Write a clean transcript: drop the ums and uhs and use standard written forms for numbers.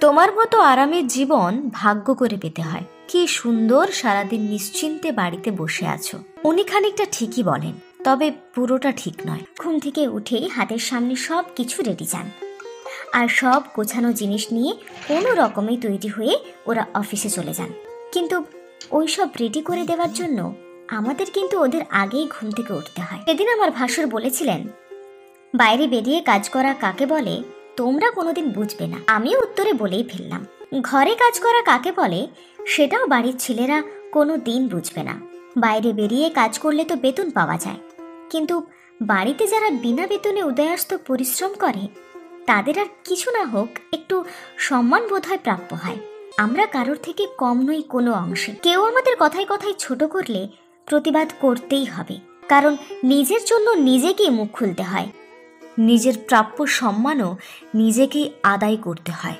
তোমার মতো আরামের জীবন ভাগ্য করে পেতে হয়। কি সুন্দর সারাদিন নিশ্চিন্তে বাড়িতে বসে আছো। উনি খানিকটা ঠিকই বলেন, তবে পুরোটা ঠিক নয়। ঘুম থেকে উঠেই হাতের সামনে সব কিছু রেডি যান, আর সব গোছানো জিনিস নিয়ে কোনো রকমে তৈরি হয়ে ওরা অফিসে চলে যান। কিন্তু ওই সব রেডি করে দেওয়ার জন্য আমাদের কিন্তু ওদের আগেই ঘুম থেকে উঠতে হয়। সেদিন আমার ভাসুর বলেছিলেন, বাইরে বেরিয়ে কাজ করা কাকে বলে তোমরা কোনোদিন বুঝবে না। আমিও উত্তরে বলেই ফেললাম, ঘরে কাজ করা কাকে বলে সেটাও বাড়ির ছেলেরা কোনো দিন বুঝবে না। বাইরে বেরিয়ে কাজ করলে তো বেতন পাওয়া যায়, কিন্তু বাড়িতে যারা বিনা বেতনে উদয়াস্ত পরিশ্রম করে তাদের আর কিছু না হোক একটু সম্মান বোধহয় প্রাপ্য হয়। আমরা কারোর থেকে কম নই কোনো অংশে। কেউ আমাদের কথায় কথায় ছোট করলে প্রতিবাদ করতেই হবে, কারণ নিজের জন্য নিজেকেই মুখ খুলতে হয়। নিজের প্রাপ্য সম্মানও নিজেকেই আদায় করতে হয়।